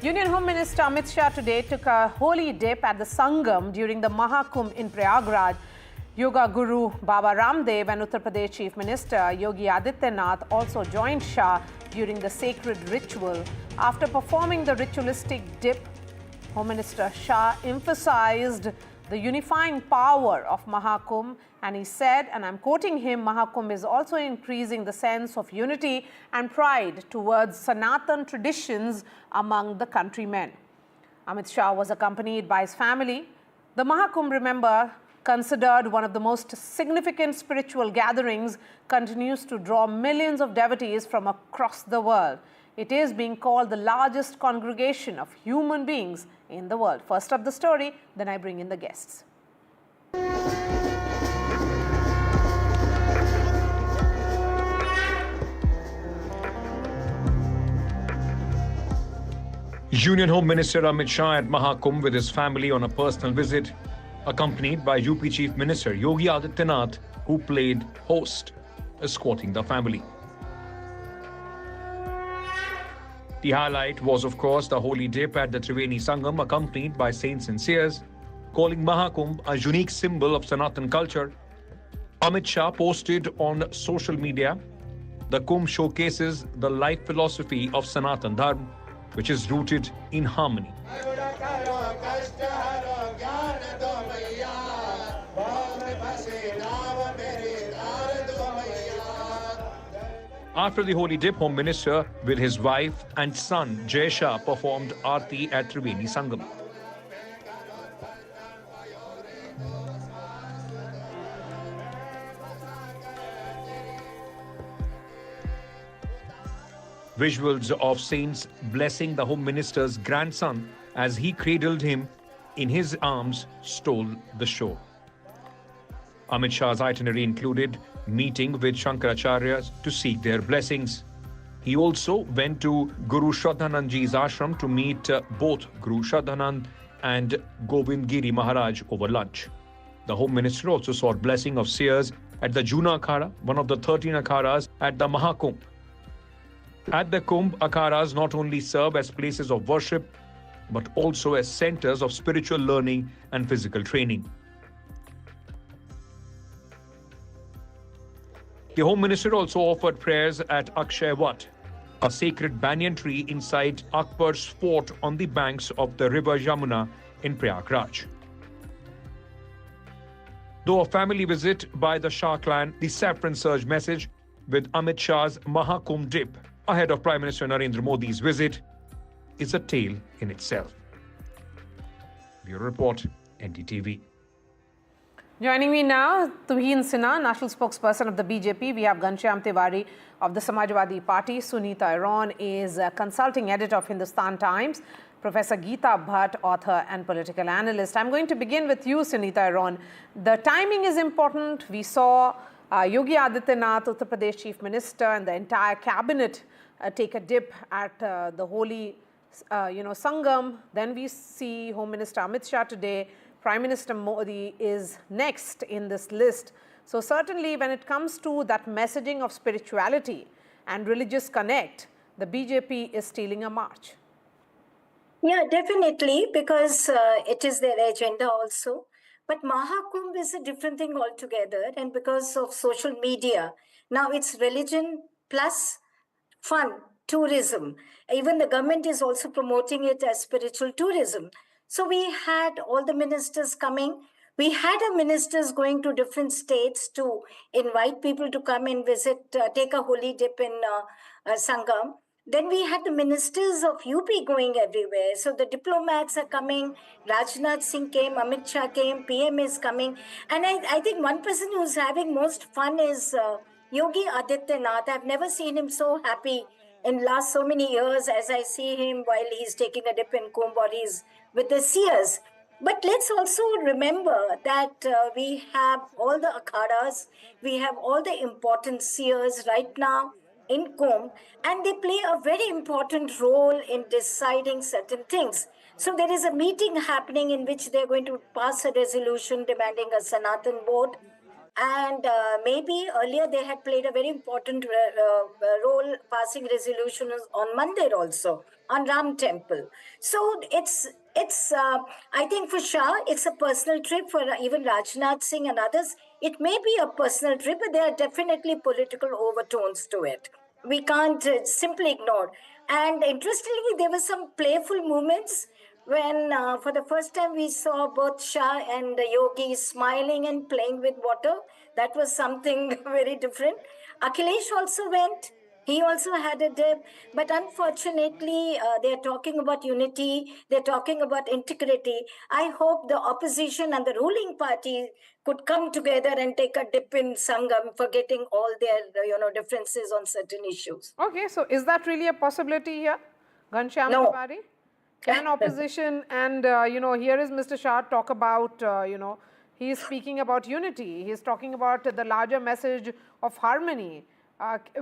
Union Home Minister Amit Shah today took a holy dip at the Sangam during the Maha Kumbh in Prayagraj. Yoga Guru Baba Ramdev and Uttar Pradesh Chief Minister Yogi Adityanath also joined Shah during the sacred ritual. After performing the ritualistic dip, Home Minister Shah emphasized the unifying power of Maha Kumbh, and he said, and I'm quoting him, Maha Kumbh is also increasing the sense of unity and pride towards Sanatan traditions among the countrymen. Amit Shah was accompanied by his family. The Maha Kumbh, remember, considered one of the most significant spiritual gatherings, continues to draw millions of devotees from across the world. It is being called the largest congregation of human beings in the world. First up the story, then I bring in the guests. Union Home Minister Amit Shah at Mahakumbh with his family on a personal visit, accompanied by UP Chief Minister Yogi Adityanath, who played host, escorting the family. The highlight was, of course, the holy dip at the Triveni Sangam, accompanied by saints and seers, calling Mahakumbh a unique symbol of Sanatan culture. Amit Shah posted on social media, "The Kumbh showcases the life philosophy of Sanatan Dharma, which is rooted in harmony." After the holy dip, Home Minister with his wife and son Jai Shah performed Aarti at Triveni Sangam. Visuals of saints blessing the Home Minister's grandson as he cradled him in his arms stole the show. Amit Shah's itinerary included meeting with Shankaracharyas to seek their blessings. He also went to Guru Shraddhanand Ji's ashram to meet both Guru Shraddhanand and Govind Giri Maharaj over lunch. The Home Minister also sought blessing of seers at the Juna Akhara, one of the 13 akharas at the Mahakumbh. At the Kumbh, akharas not only serve as places of worship, but also as centers of spiritual learning and physical training. The Home Minister also offered prayers at Akshay Wat, a sacred banyan tree inside Akbar's fort on the banks of the river Yamuna in Prayagraj. Though a family visit by the Shah clan, the Saffron surge message with Amit Shah's Mahakumbh dip ahead of Prime Minister Narendra Modi's visit is a tale in itself. Bureau Report, NDTV. Joining me now, Tuhin Sinha, national spokesperson of the BJP. We have Ghanshyam Tiwari of the Samajwadi Party. Sunita Iron is a consulting editor of Hindustan Times. Professor Geeta Bhatt, author and political analyst. I'm going to begin with you, Sunita Iron. The timing is important. We saw Yogi Adityanath, Uttar Pradesh Chief Minister, and the entire cabinet take a dip at the holy, Sangam. Then we see Home Minister Amit Shah today. Prime Minister Modi is next in this list. So certainly when it comes to that messaging of spirituality and religious connect, the BJP is stealing a march. Yeah, definitely, because it is their agenda also. But Mahakumbh is a different thing altogether. And because of social media, now it's religion plus fun, tourism. Even the government is also promoting it as spiritual tourism. So we had all the ministers coming. We had our ministers going to different states to invite people to come and visit, take a holy dip in Sangam. Then we had the ministers of UP going everywhere. So the diplomats are coming. Rajnath Singh came, Amit Shah came, PM is coming. And I think one person who's having most fun is Yogi Adityanath. I've never seen him so happy in last so many years as I see him while he's taking a dip in Kumbh or he's with the seers. But let's also remember that we have all the akhadas, we have all the important seers right now in Kumbh, and they play a very important role in deciding certain things. So there is a meeting happening in which they're going to pass a resolution demanding a Sanatan vote. And maybe earlier they had played a very important role passing resolutions on Mandir also. on Ram Temple. So it's I think for Shah, it's a personal trip. For even Rajnath Singh and others, it may be a personal trip, but there are definitely political overtones to it. We can't simply ignore. And interestingly, there were some playful moments when, for the first time, we saw both Shah and Yogi smiling and playing with water. That was something very different. Akhilesh also went. He also had a dip, but unfortunately, they're talking about unity, they're talking about integrity. I hope the opposition and the ruling party could come together and take a dip in Sangam, forgetting all their differences on certain issues. Okay, so is that really a possibility here, Ghanshyam No. Tiwari? Can opposition and here is Mr. Shah talk about he is speaking about unity. He is talking about the larger message of harmony.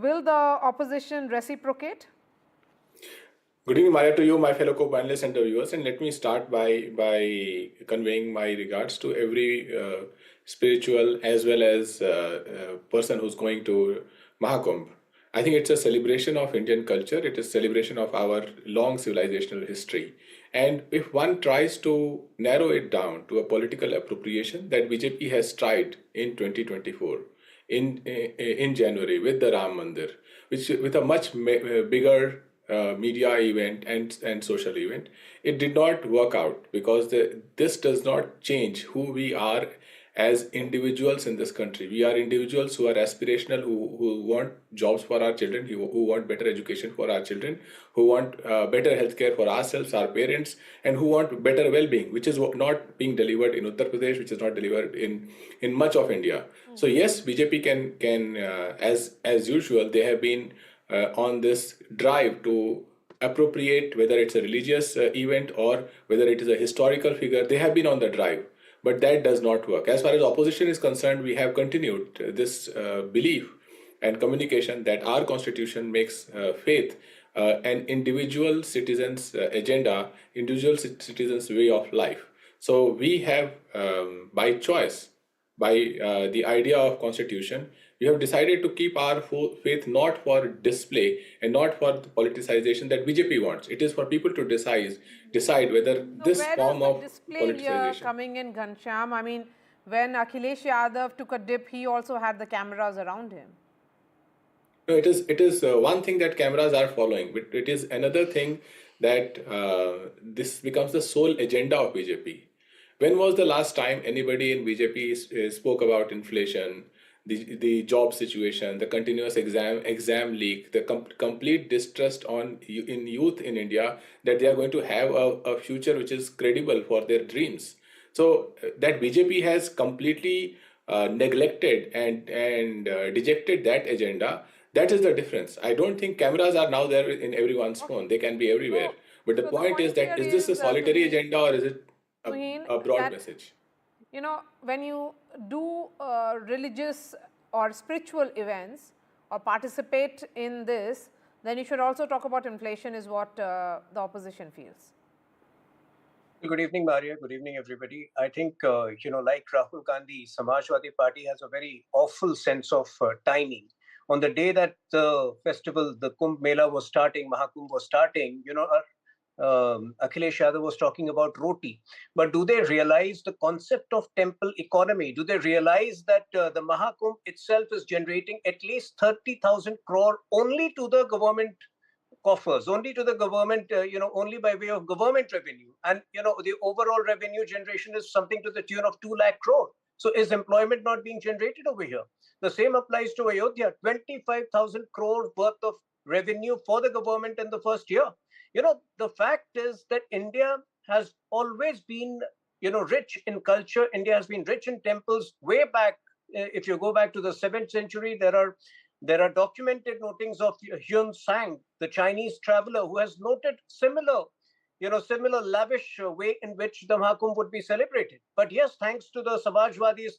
Will the opposition reciprocate? Good evening, Maria, to you, my fellow co-panelists and the viewers. And let me start by conveying my regards to every spiritual as well as person who's going to Mahakumbh. I think it's a celebration of Indian culture. It is a celebration of our long civilizational history. And if one tries to narrow it down to a political appropriation that BJP has tried in 2024, in January with the Ram Mandir, which with a much bigger media event and social event, it did not work out because this does not change who we are as individuals in this country. We are individuals who are aspirational, who want jobs for our children, who want better education for our children, who want better healthcare for ourselves, our parents, and who want better well-being, which is not being delivered in Uttar Pradesh, which is not delivered in much of India. So yes, BJP can as usual, they have been on this drive to appropriate, whether it's a religious event or whether it is a historical figure. They have been on the drive, but that does not work. As far as opposition is concerned, we have continued this belief and communication that our constitution makes faith an individual citizen's agenda, individual citizen's way of life. So we have, by choice, by the idea of constitution, we have decided to keep our faith not for display and not for the politicization that BJP wants. It is for people to decide whether this form of politicization coming in, Ghanshyam. I mean, when Akhilesh Yadav took a dip, he also had the cameras around him. No, it is one thing that cameras are following, but it is another thing that this becomes the sole agenda of BJP. When was the last time anybody in BJP spoke about inflation, the job situation, the continuous exam leak, the complete distrust in youth in India that they are going to have a future which is credible for their dreams? So that BJP has completely neglected and dejected that agenda. That is the difference. I don't think cameras are now there in everyone's phone. They can be everywhere. No. But the point is that is this a solitary agenda or is it a broad message? You know, when you do religious or spiritual events or participate in this, then you should also talk about inflation is what the opposition feels. Good evening, Maria. Good evening, everybody. I think, like Rahul Gandhi, Samajwadi Party has a very awful sense of timing. On the day that the festival, the Kumbh Mela was starting, Mahakumbh was starting, Akhilesh Yadav was talking about roti. But do they realize the concept of temple economy? Do they realize that the Mahakumbh itself is generating at least 30,000 crore only to the government coffers, only to the government, only by way of government revenue. And, the overall revenue generation is something to the tune of 2 lakh crore. So is employment not being generated over here? The same applies to Ayodhya, 25,000 crore worth of revenue for the government in the first year. The fact is that India has always been, rich in culture. India has been rich in temples way back. If you go back to the 7th century, there are documented notings of Hyun Sang, the Chinese traveler, who has noted similar lavish way in which the Mahakumbh would be celebrated. But yes, thanks to the Samajwadis,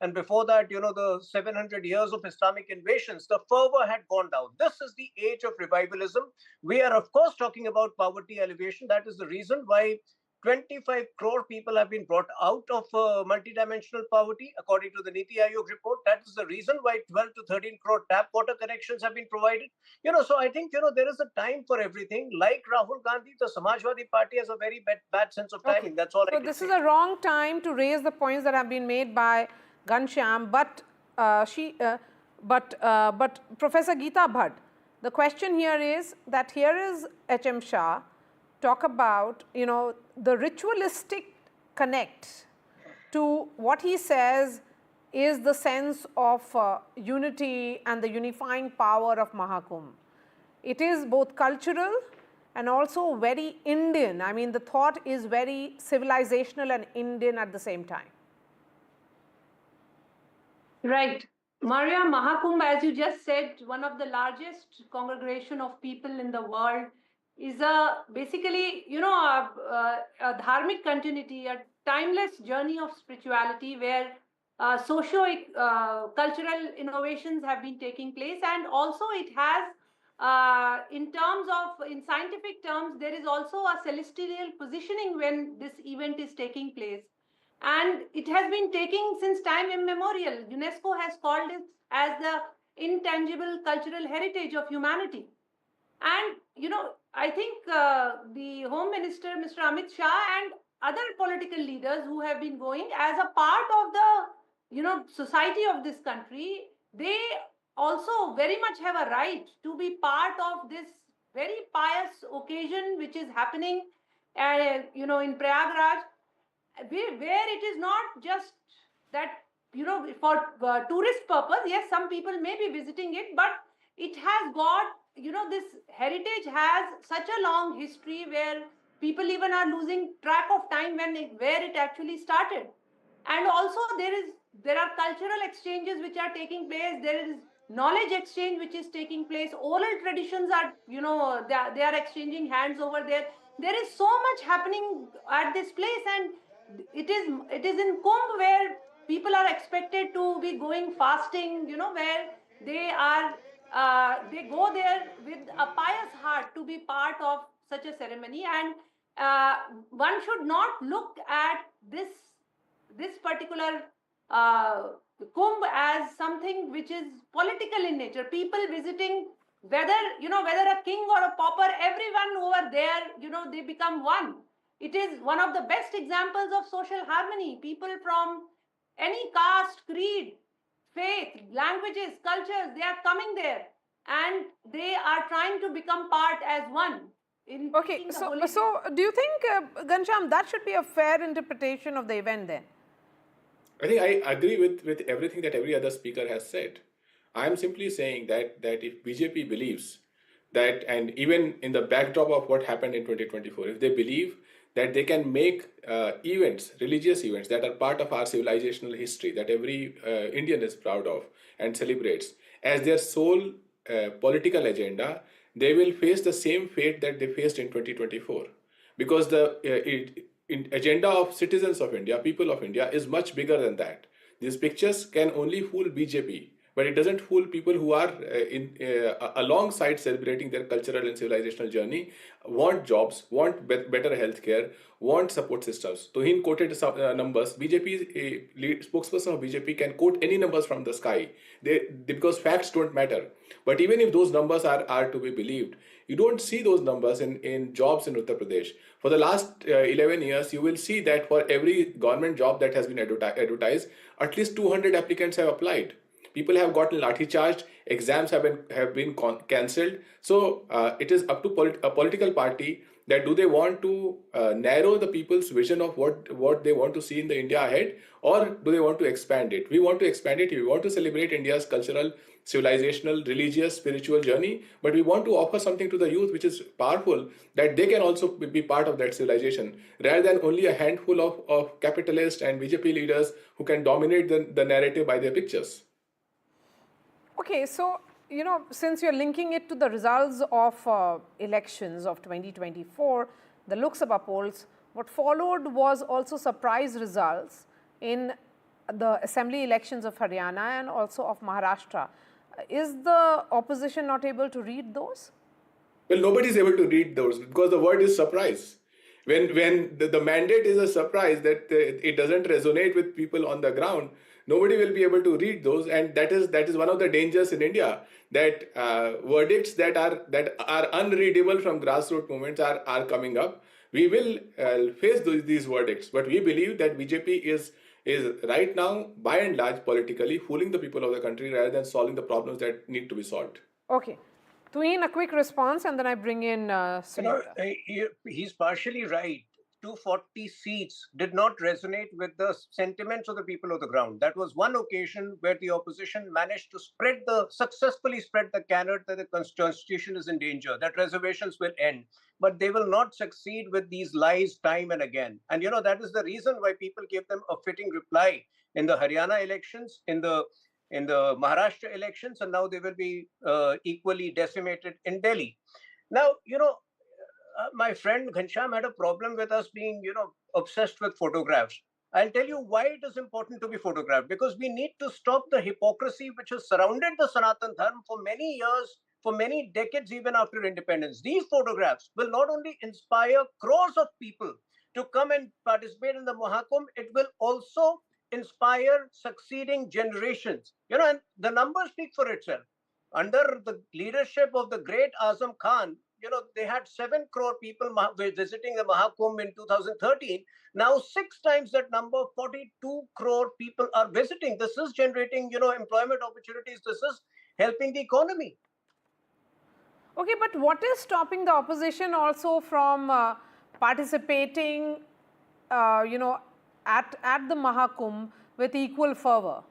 and before that, the 700 years of Islamic invasions, the fervor had gone down. This is the age of revivalism. We are, of course, talking about poverty alleviation. That is the reason why 25 crore people have been brought out of multidimensional poverty, according to the Niti Aayog report. That is the reason why 12 to 13 crore tap water connections have been provided. So I think, there is a time for everything. Like Rahul Gandhi, the Samajwadi Party has a very bad sense of timing. That's all I can say. So this is a wrong time to raise the points that have been made by Ghanshyam, but Professor Geeta Bhatt, the question here is that here is H.M. Shah talk about, the ritualistic connect to what he says is the sense of unity and the unifying power of Mahakumbh. It is both cultural and also very Indian. I mean, the thought is very civilizational and Indian at the same time. Right. Maria, Mahakumbh, as you just said, one of the largest congregation of people in the world, is basically, a dharmic continuity, a timeless journey of spirituality where socio-cultural innovations have been taking place, and also it has, in scientific terms, there is also a celestial positioning when this event is taking place. And it has been taking since time immemorial. UNESCO has called it as the intangible cultural heritage of humanity. And, I think the Home Minister, Mr. Amit Shah, and other political leaders who have been going as a part of the, society of this country, they also very much have a right to be part of this very pious occasion which is happening, in Prayagraj, where it is not just that, for tourist purpose. Yes, some people may be visiting it, but it has got, this heritage has such a long history where people even are losing track of time where it actually started. And also there are cultural exchanges which are taking place. There is knowledge exchange which is taking place. Oral traditions are, they are exchanging hands over there. There is so much happening at this place, and it is in Kumbh where people are expected to be going fasting, where they are they go there with a pious heart to be part of such a ceremony. And one should not look at this particular Kumbh as something which is political in nature. People visiting, whether a king or a pauper, everyone over there, they become one. It is one of the best examples of social harmony. People from any caste, creed, faith, languages, cultures, they are coming there and they are trying to become part as one. Okay, so do you think, Ghanshyam, that should be a fair interpretation of the event then? I think I agree with everything that every other speaker has said. I am simply saying that if BJP believes that, and even in the backdrop of what happened in 2024, if they believe that they can make events, religious events that are part of our civilizational history, that every Indian is proud of and celebrates, as their sole political agenda, they will face the same fate that they faced in 2024. Because the agenda of citizens of India, people of India, is much bigger than that. These pictures can only fool BJP, but it doesn't fool people who are alongside celebrating their cultural and civilizational journey, want jobs, want better healthcare, want support systems. So he quoted some numbers. BJP spokesperson of BJP can quote any numbers from the sky, because facts don't matter. But even if those numbers are to be believed, you don't see those numbers in jobs in Uttar Pradesh. For the last 11 years, you will see that for every government job that has been advertised, at least 200 applicants have applied. People have gotten lathi charged, exams have been cancelled. So it is up to a political party that do they want to narrow the people's vision of what they want to see in the India ahead, or do they want to expand it? We want to expand it. We want to celebrate India's cultural, civilizational, religious, spiritual journey, but we want to offer something to the youth which is powerful, that they can also be part of that civilization, rather than only a handful of capitalists and BJP leaders who can dominate the narrative by their pictures. Okay, so, since you're linking it to the results of elections of 2024, the Lok Sabha polls, what followed was also surprise results in the assembly elections of Haryana and also of Maharashtra. Is the opposition not able to read those? Well, nobody is able to read those because the word is surprise. when the mandate is a surprise that it doesn't resonate with people on the ground, nobody will be able to read those, and that is one of the dangers in India, that verdicts that are unreadable from grassroots movements are coming up. We will face these verdicts, but we believe that BJP is right now, by and large, politically fooling the people of the country rather than solving the problems that need to be solved. Okay. Tuin, a quick response, and then I bring in You know, Sunita. he's partially right. 240 seats did not resonate with the sentiments of the people of the ground. That was one occasion where the opposition managed to successfully spread the carrot that the constitution is in danger, that reservations will end. But they will not succeed with these lies time and again. And you know, that is the reason why people gave them a fitting reply in the Haryana elections, in the Maharashtra elections, and now they will be equally decimated in Delhi. Now, you know, my friend Ghanshyam had a problem with us being, you know, obsessed with photographs. I'll tell you why it is important to be photographed, because we need to stop the hypocrisy which has surrounded the Sanatan Dharma for many years, for many decades, even after independence. These photographs will not only inspire crores of people to come and participate in the Mahakumbh, it will also inspire succeeding generations. You know, and the numbers speak for itself. Under the leadership of the great Azam Khan, you know, they had 7 crore people visiting the Mahakumbh in 2013. Now 6 times that number, 42 crore people are visiting. This is generating, you know, employment opportunities. This is helping the economy. Okay, but what is stopping the opposition also from participating, you know, at the Mahakumbh with equal fervor?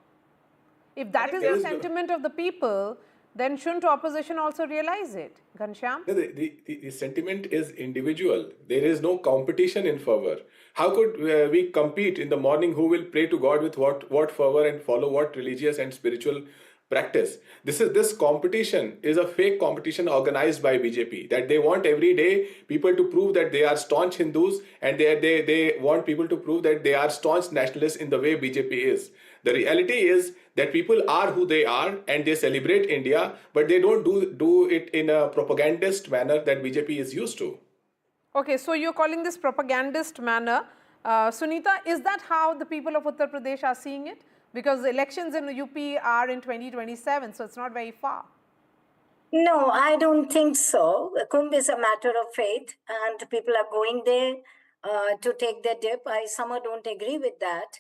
If that is the sentiment of the people, then shouldn't opposition also realize it? Ghanshyam? No, the sentiment is individual. There is no competition in fervor. How could we compete in the morning who will pray to God with what fervor and follow what religious and spiritual practice? This competition is a fake competition organized by BJP, that they want every day people to prove that they are staunch Hindus, and they want people to prove that they are staunch nationalists in the way BJP is. The reality is that people are who they are and they celebrate India, but they don't do it in a propagandist manner that BJP is used to. Okay, so you're calling this propagandist manner. Sunita, is that how the people of Uttar Pradesh are seeing it? Because the elections in UP are in 2027, so it's not very far. No, I don't think so. Kumbh is a matter of faith, and people are going there to take their dip. I somehow don't agree with that.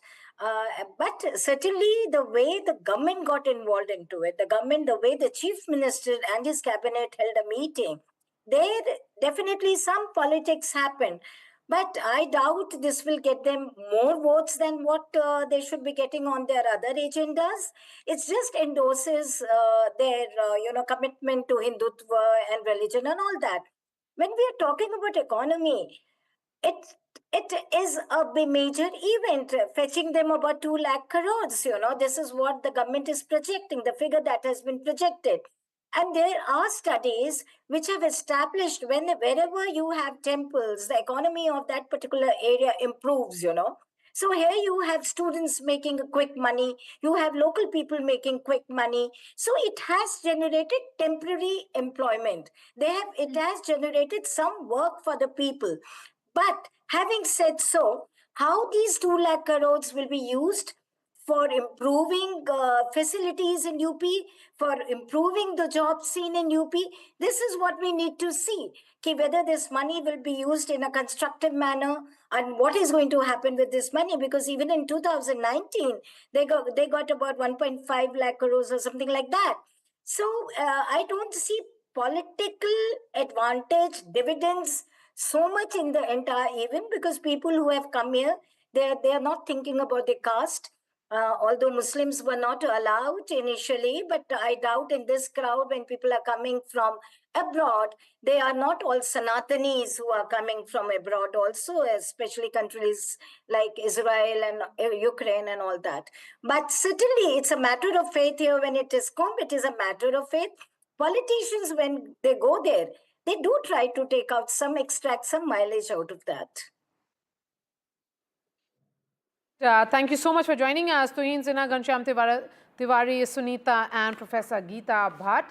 But certainly the way the government got involved into it, the way the chief minister and his cabinet held a meeting, there definitely some politics happened. But I doubt this will get them more votes than what they should be getting on their other agendas. It just endorses their commitment to Hindutva and religion and all that. When we are talking about economy, it is a major event, fetching them about 2 lakh crores. You know, this is what the government is projecting, the figure that has been projected. And there are studies which have established wherever you have temples, the economy of that particular area improves, you know. So here you have students making quick money, you have local people making quick money. So it has generated temporary employment. It has generated some work for the people. But having said so, how these 2 lakh crores will be used for improving facilities in UP, for improving the job scene in UP, this is what we need to see. Whether this money will be used in a constructive manner and what is going to happen with this money. Because even in 2019, they got about 1.5 lakh crores or something like that. So I don't see political advantage, dividends so much in the entire event, because people who have come here, they are not thinking about the caste. Although Muslims were not allowed initially, but I doubt in this crowd, when people are coming from abroad, they are not all Sanatanis who are coming from abroad also, especially countries like Israel and Ukraine and all that. But certainly it's a matter of faith here. When it is Kumbh, it is a matter of faith. Politicians, when they go there, they do try to extract some mileage out of that. Thank you so much for joining us. Tuhin Sinha, Ghanshyam Tiwari, Sunita, and Professor Geeta Bhatt.